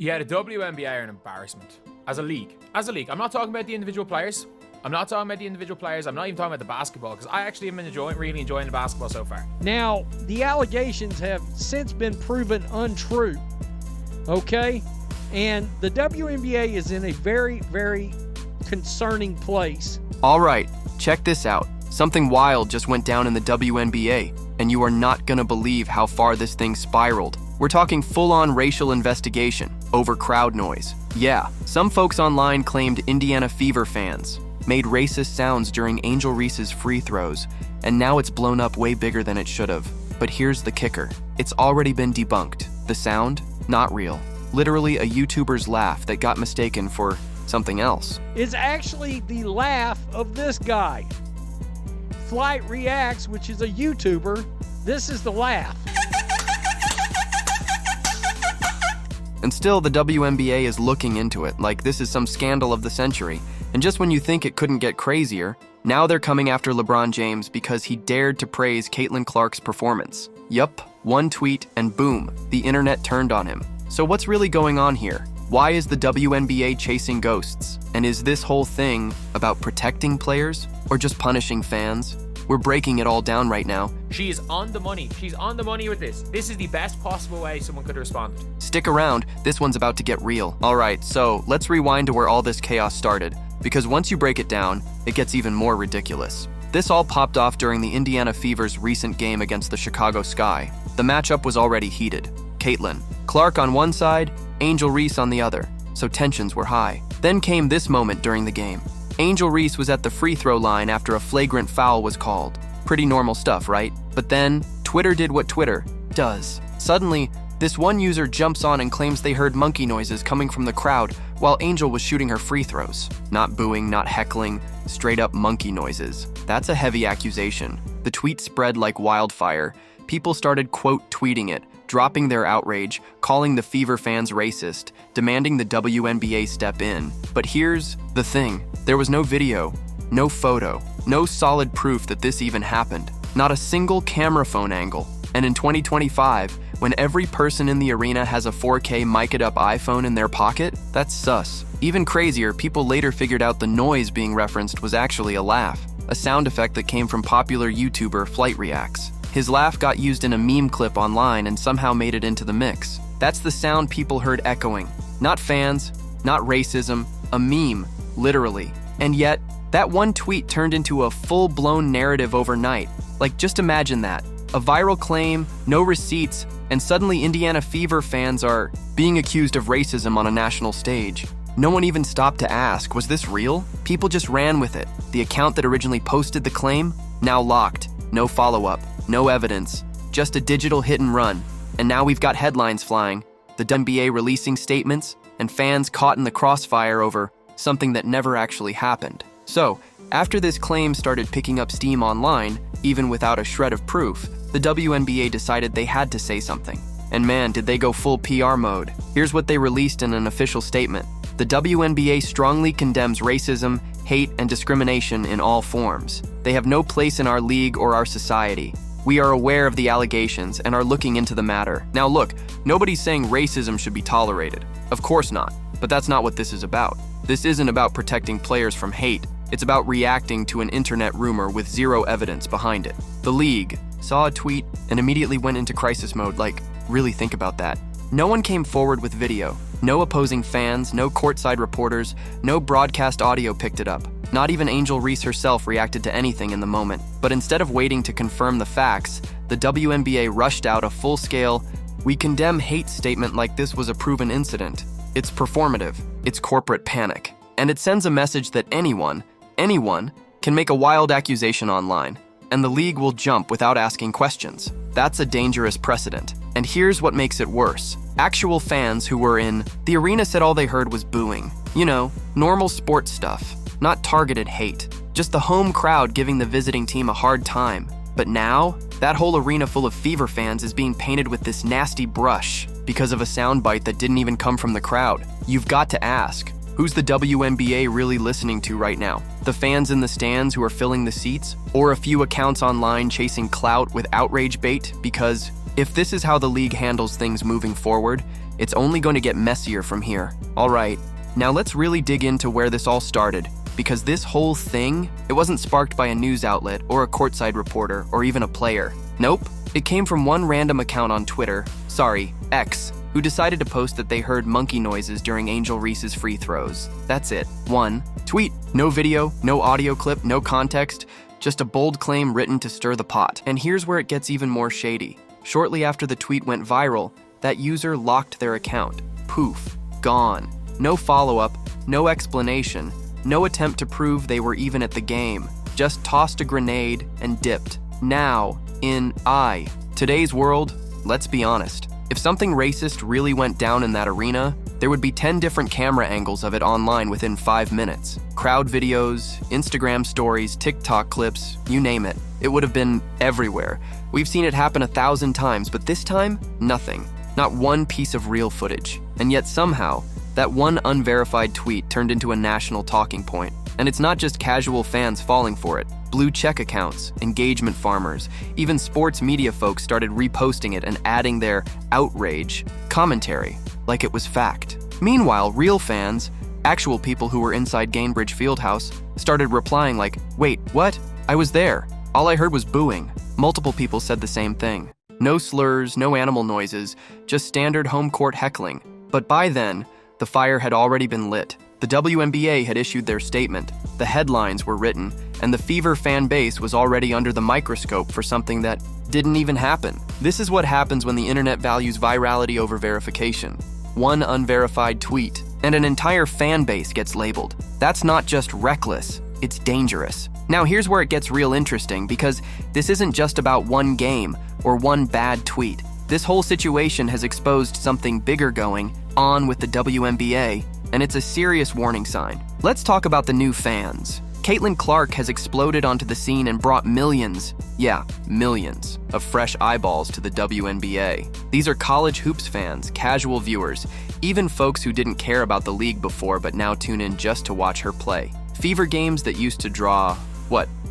Yeah, the WNBA are an embarrassment. As a league. I'm not talking about the individual players. I'm not even talking about the basketball, because I actually have been really enjoying the basketball so far. Now, the allegations have since been proven untrue, okay? And the WNBA is in a very, very concerning place. All right, check this out. Something wild just went down in the WNBA, and you are not gonna believe how far this thing spiraled. We're talking full-on racial investigation over crowd noise. Yeah, some folks online claimed Indiana Fever fans made racist sounds during Angel Reese's free throws, and now it's blown up way bigger than it should have. But here's the kicker. It's already been debunked. The sound? Not real. Literally a YouTuber's laugh that got mistaken for something else. It's actually the laugh of this guy. Flight Reacts, which is a YouTuber. This is the laugh. And still, the WNBA is looking into it like this is some scandal of the century. And just when you think it couldn't get crazier, now they're coming after LeBron James because he dared to praise Caitlin Clark's performance. Yup, one tweet and boom, the internet turned on him. So what's really going on here? Why is the WNBA chasing ghosts? And is this whole thing about protecting players or just punishing fans? We're breaking it all down right now. She is on the money. She's on the money with this. This is the best possible way someone could respond. Stick around, this one's about to get real. All right, so let's rewind to where all this chaos started, because once you break it down, it gets even more ridiculous. This all popped off during the Indiana Fever's recent game against the Chicago Sky. The matchup was already heated. Caitlin Clark on one side, Angel Reese on the other, so tensions were high. Then came this moment during the game. Angel Reese was at the free throw line after a flagrant foul was called. Pretty normal stuff, right? But then, Twitter did what Twitter does. Suddenly, this one user jumps on and claims they heard monkey noises coming from the crowd while Angel was shooting her free throws. Not booing, not heckling, straight up monkey noises. That's a heavy accusation. The tweet spread like wildfire. People started quote tweeting it, dropping their outrage, calling the Fever fans racist, demanding the WNBA step in. But here's the thing. There was no video, no photo, no solid proof that this even happened. Not a single camera phone angle. And in 2025, when every person in the arena has a 4K mic-it-up iPhone in their pocket, that's sus. Even crazier, people later figured out the noise being referenced was actually a laugh, a sound effect that came from popular YouTuber Flight Reacts. His laugh got used in a meme clip online and somehow made it into the mix. That's the sound people heard echoing. Not fans, not racism, a meme, literally. And yet, that one tweet turned into a full-blown narrative overnight. Like, just imagine that. A viral claim, no receipts, and suddenly Indiana Fever fans are being accused of racism on a national stage. No one even stopped to ask, was this real? People just ran with it. The account that originally posted the claim, now locked. No follow-up, no evidence, just a digital hit and run. And now we've got headlines flying, the WNBA releasing statements, and fans caught in the crossfire over something that never actually happened. So, after this claim started picking up steam online, even without a shred of proof, the WNBA decided they had to say something. And man, did they go full PR mode. Here's what they released in an official statement. The WNBA strongly condemns racism, hate, and discrimination in all forms. They have no place in our league or our society. We are aware of the allegations and are looking into the matter. Now look, nobody's saying racism should be tolerated. Of course not. But that's not what this is about. This isn't about protecting players from hate. It's about reacting to an internet rumor with zero evidence behind it. The league saw a tweet and immediately went into crisis mode, like, really think about that. No one came forward with video. No opposing fans, no courtside reporters, no broadcast audio picked it up. Not even Angel Reese herself reacted to anything in the moment. But instead of waiting to confirm the facts, the WNBA rushed out a full-scale, "We condemn hate" statement like this was a proven incident. It's performative, it's corporate panic. And it sends a message that anyone can make a wild accusation online, and the league will jump without asking questions. That's a dangerous precedent. And here's what makes it worse. Actual fans who were in the arena said all they heard was booing. You know, normal sports stuff, not targeted hate. Just the home crowd giving the visiting team a hard time. But now, that whole arena full of Fever fans is being painted with this nasty brush because of a soundbite that didn't even come from the crowd. You've got to ask, who's the WNBA really listening to right now? The fans in the stands who are filling the seats? Or a few accounts online chasing clout with outrage bait? Because if this is how the league handles things moving forward, It's only going to get messier from here. All right, now let's really dig into where this all started, because this whole thing, it wasn't sparked by a news outlet or a courtside reporter or even a player. Nope, it came from one random account on Twitter, X, who decided to post that they heard monkey noises during Angel Reese's free throws. That's it. One tweet. No video, no audio clip, no context, just a bold claim written to stir the pot. And here's where it gets even more shady. Shortly after the tweet went viral, that user locked their account. Poof. Gone. No follow-up, no explanation, no attempt to prove they were even at the game. Just tossed a grenade and dipped. Now, in today's world, let's be honest. If something racist really went down in that arena, there would be 10 different camera angles of it online within 5 minutes. Crowd videos, Instagram stories, TikTok clips, you name it. It would have been everywhere. We've seen it happen 1,000 times, but this time, nothing. Not one piece of real footage. And yet somehow, that one unverified tweet turned into a national talking point. And it's not just casual fans falling for it. Blue check accounts, engagement farmers, even sports media folks started reposting it and adding their outrage commentary like it was fact. Meanwhile, real fans, actual people who were inside Gainbridge Fieldhouse, started replying like, "Wait, what? I was there. All I heard was booing." Multiple people said the same thing. No slurs, no animal noises, just standard home court heckling. But by then, the fire had already been lit. The WNBA had issued their statement, the headlines were written, and the Fever fan base was already under the microscope for something that didn't even happen. This is what happens when the internet values virality over verification. One unverified tweet, and an entire fan base gets labeled. That's not just reckless, it's dangerous. Now here's where it gets real interesting, because this isn't just about one game or one bad tweet. This whole situation has exposed something bigger going on with the WNBA, and it's a serious warning sign. Let's talk about the new fans. Caitlin Clark has exploded onto the scene and brought millions of fresh eyeballs to the WNBA. These are college hoops fans, casual viewers, even folks who didn't care about the league before but now tune in just to watch her play. Fever games that used to draw,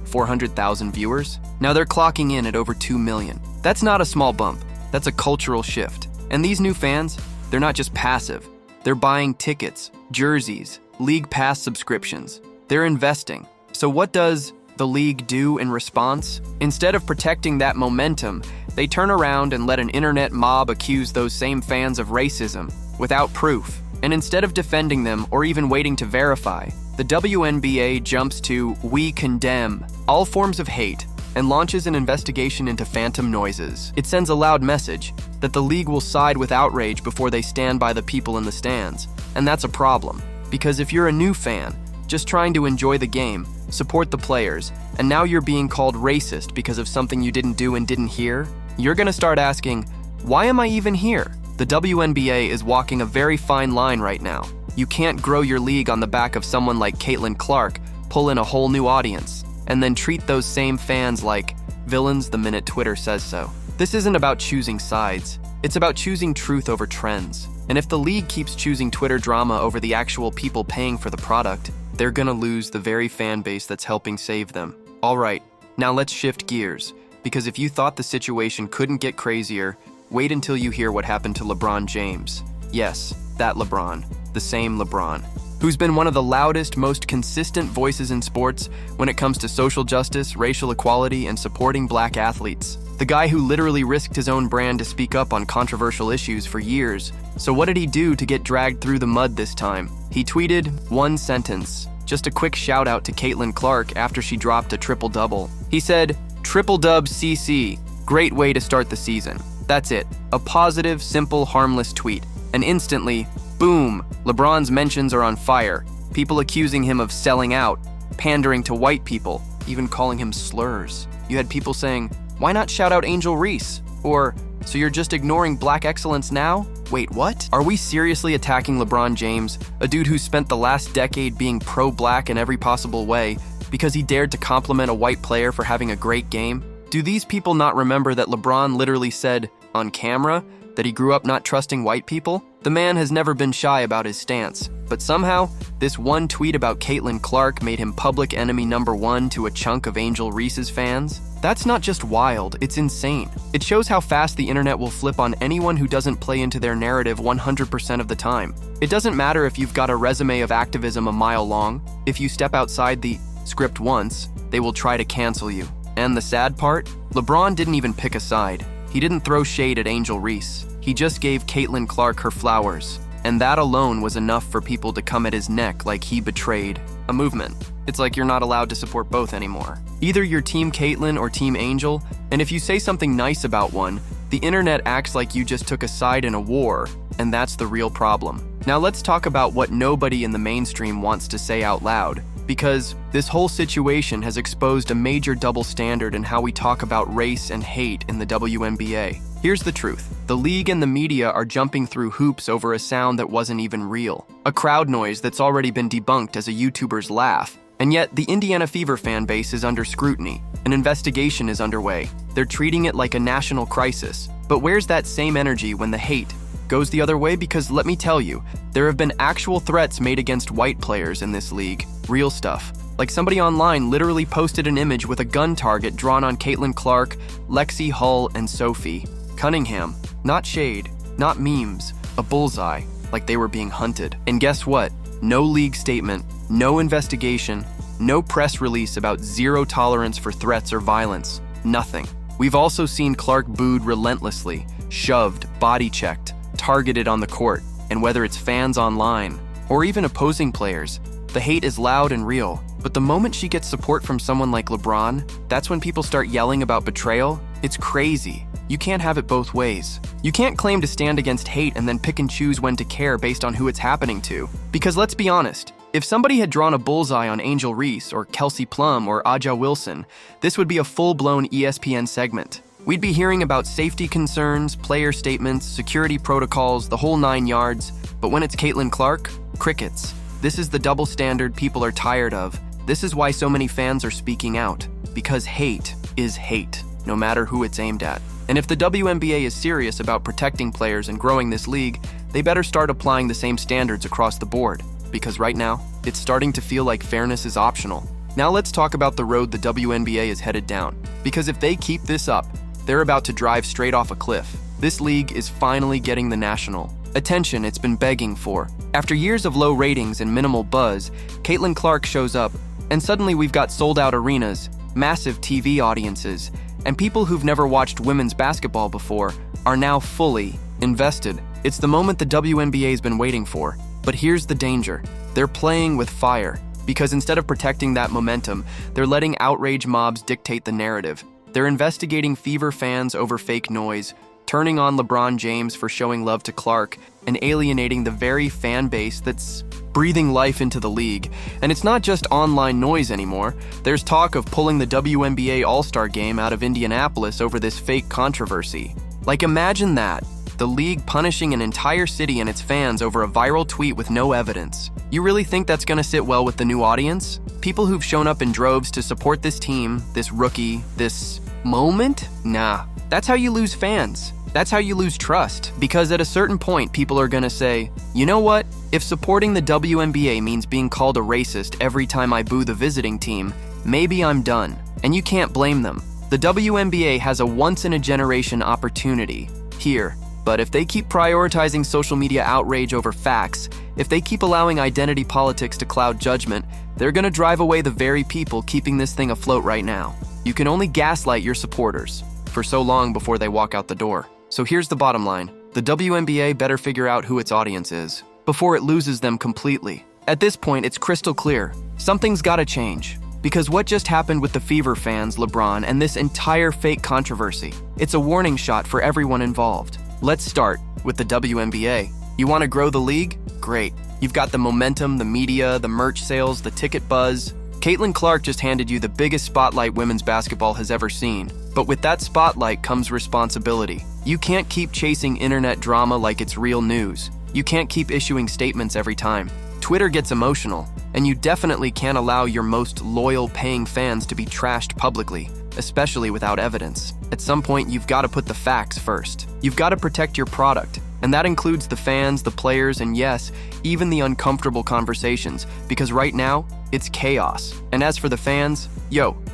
400,000 viewers? Now they're clocking in at over 2 million. That's not a small bump. That's a cultural shift. And these new fans, they're not just passive. They're buying tickets, jerseys, league pass subscriptions. They're investing. So what does the league do in response? Instead of protecting that momentum, they turn around and let an internet mob accuse those same fans of racism without proof. And instead of defending them or even waiting to verify, the WNBA jumps to "We condemn" all forms of hate and launches an investigation into phantom noises. It sends a loud message that the league will side with outrage before they stand by the people in the stands. And that's a problem, because if you're a new fan, just trying to enjoy the game, support the players, and now you're being called racist because of something you didn't do and didn't hear, you're gonna start asking, why am I even here? The WNBA is walking a very fine line right now. You can't grow your league on the back of someone like Caitlin Clark, pull in a whole new audience, and then treat those same fans like villains the minute Twitter says so. This isn't about choosing sides. It's about choosing truth over trends. And if the league keeps choosing Twitter drama over the actual people paying for the product, they're gonna lose the very fan base that's helping save them. All right, now let's shift gears, because if you thought the situation couldn't get crazier, wait until you hear what happened to LeBron James. Yes, that LeBron, the same LeBron, who's been one of the loudest, most consistent voices in sports when it comes to social justice, racial equality, and supporting black athletes. The guy who literally risked his own brand to speak up on controversial issues for years. So what did he do to get dragged through the mud this time? He tweeted one sentence, just a quick shout out to Caitlin Clark after she dropped a triple-double. He said, "Triple dub CC, great way to start the season." That's it, a positive, simple, harmless tweet. And instantly, boom, LeBron's mentions are on fire. People accusing him of selling out, pandering to white people, even calling him slurs. You had people saying, "Why not shout out Angel Reese?" Or, "So you're just ignoring black excellence now?" Wait, what? Are we seriously attacking LeBron James, a dude who spent the last decade being pro-black in every possible way, because he dared to compliment a white player for having a great game? Do these people not remember that LeBron literally said, on camera, that he grew up not trusting white people? The man has never been shy about his stance, but somehow, this one tweet about Caitlin Clark made him public enemy number 1 to a chunk of Angel Reese's fans. That's not just wild, it's insane. It shows how fast the internet will flip on anyone who doesn't play into their narrative 100% of the time. It doesn't matter if you've got a resume of activism a mile long. If you step outside the script once, they will try to cancel you. And the sad part? LeBron didn't even pick a side. He didn't throw shade at Angel Reese. He just gave Caitlin Clark her flowers. And that alone was enough for people to come at his neck like he betrayed a movement. It's like you're not allowed to support both anymore. Either you're Team Caitlin or Team Angel, and if you say something nice about one, the internet acts like you just took a side in a war, and that's the real problem. Now let's talk about what nobody in the mainstream wants to say out loud, because this whole situation has exposed a major double standard in how we talk about race and hate in the WNBA. Here's the truth. The league and the media are jumping through hoops over a sound that wasn't even real. A crowd noise that's already been debunked as a YouTuber's laugh. And yet, the Indiana Fever fan base is under scrutiny. An investigation is underway. They're treating it like a national crisis. But where's that same energy when the hate goes the other way? Because let me tell you, there have been actual threats made against white players in this league. Real stuff. Like somebody online literally posted an image with a gun target drawn on Caitlin Clark, Lexi Hull, and Sophie Cunningham. Not shade, not memes, a bullseye, like they were being hunted. And guess what? No league statement, no investigation, no press release about zero tolerance for threats or violence. Nothing. We've also seen Clark booed relentlessly, shoved, body-checked, targeted on the court, and whether it's fans online or even opposing players, the hate is loud and real. But the moment she gets support from someone like LeBron, that's when people start yelling about betrayal. It's crazy. You can't have it both ways. You can't claim to stand against hate and then pick and choose when to care based on who it's happening to. Because let's be honest, if somebody had drawn a bullseye on Angel Reese or Kelsey Plum or Aja Wilson, this would be a full-blown ESPN segment. We'd be hearing about safety concerns, player statements, security protocols, the whole 9 yards. But when it's Caitlin Clark, crickets. This is the double standard people are tired of. This is why so many fans are speaking out. Because hate is hate, no matter who it's aimed at. And if the WNBA is serious about protecting players and growing this league, they better start applying the same standards across the board. Because right now, it's starting to feel like fairness is optional. Now let's talk about the road the WNBA is headed down. Because if they keep this up, they're about to drive straight off a cliff. This league is finally getting the national attention it's been begging for. After years of low ratings and minimal buzz, Caitlin Clark shows up, and suddenly we've got sold-out arenas, massive TV audiences, and people who've never watched women's basketball before are now fully invested. It's the moment the WNBA's been waiting for. But here's the danger. They're playing with fire. Because instead of protecting that momentum, they're letting outrage mobs dictate the narrative. They're investigating Fever fans over fake noise, turning on LeBron James for showing love to Clark, and alienating the very fan base that's breathing life into the league. And it's not just online noise anymore. There's talk of pulling the WNBA All-Star Game out of Indianapolis over this fake controversy. Like, imagine that. The league punishing an entire city and its fans over a viral tweet with no evidence. You really think that's gonna sit well with the new audience? People who've shown up in droves to support this team, this rookie, this moment? Nah. That's how you lose fans. That's how you lose trust. Because at a certain point, people are gonna say, you know what? If supporting the WNBA means being called a racist every time I boo the visiting team, maybe I'm done. And you can't blame them. The WNBA has a once-in-a-generation opportunity here. But if they keep prioritizing social media outrage over facts, if they keep allowing identity politics to cloud judgment, they're gonna drive away the very people keeping this thing afloat right now. You can only gaslight your supporters for so long before they walk out the door. So here's the bottom line. The WNBA better figure out who its audience is before it loses them completely. At this point, it's crystal clear. Something's gotta change. Because what just happened with the Fever fans, LeBron, and this entire fake controversy, it's a warning shot for everyone involved. Let's start with the WNBA. You want to grow the league? Great. You've got the momentum, the media, the merch sales, the ticket buzz. Caitlin Clark just handed you the biggest spotlight women's basketball has ever seen. But with that spotlight comes responsibility. You can't keep chasing internet drama like it's real news. You can't keep issuing statements every time. Twitter gets emotional, and you definitely can't allow your most loyal paying fans to be trashed publicly. especially without evidence. At some point, you've got to put the facts first. You've got to protect your product, and that includes the fans, the players, and yes, even the uncomfortable conversations, because right now, it's chaos. And as for the fans,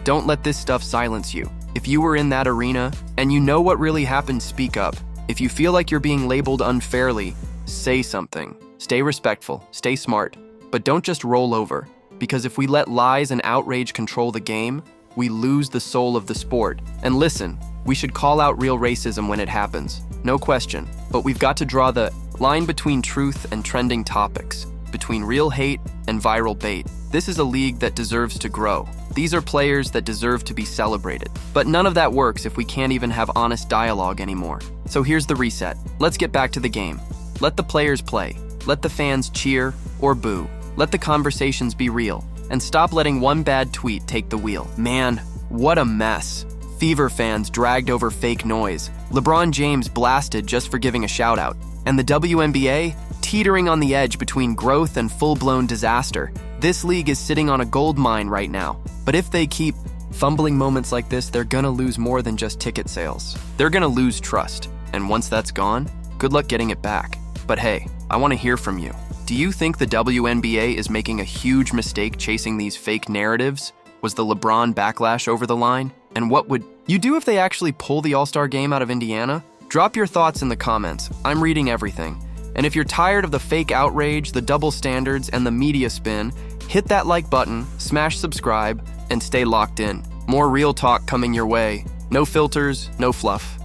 don't let this stuff silence you. If you were in that arena and you know what really happened, speak up. If you feel like you're being labeled unfairly, say something. Stay respectful, stay smart, but don't just roll over. Because if we let lies and outrage control the game, we lose the soul of the sport. And listen, we should call out real racism when it happens, no question. But we've got to draw the line between truth and trending topics, between real hate and viral bait. This is a league that deserves to grow. These are players that deserve to be celebrated. But none of that works if we can't even have honest dialogue anymore. So here's the reset. Let's get back to the game. Let the players play. Let the fans cheer or boo. Let the conversations be real. And stop letting one bad tweet take the wheel. Man, what a mess. Fever fans dragged over fake noise. LeBron James blasted just for giving a shout out. And the WNBA teetering on the edge between growth and full-blown disaster. This league is sitting on a gold mine right now. But if they keep fumbling moments like this, they're gonna lose more than just ticket sales. They're gonna lose trust. And once that's gone, good luck getting it back. But hey, I want to hear from you. Do you think the WNBA is making a huge mistake chasing these fake narratives? Was the LeBron backlash over the line? And what would you do if they actually pull the All-Star game out of Indiana? Drop your thoughts in the comments. I'm reading everything. And if you're tired of the fake outrage, the double standards, and the media spin, hit that like button, smash subscribe, and stay locked in. More real talk coming your way. No filters, no fluff.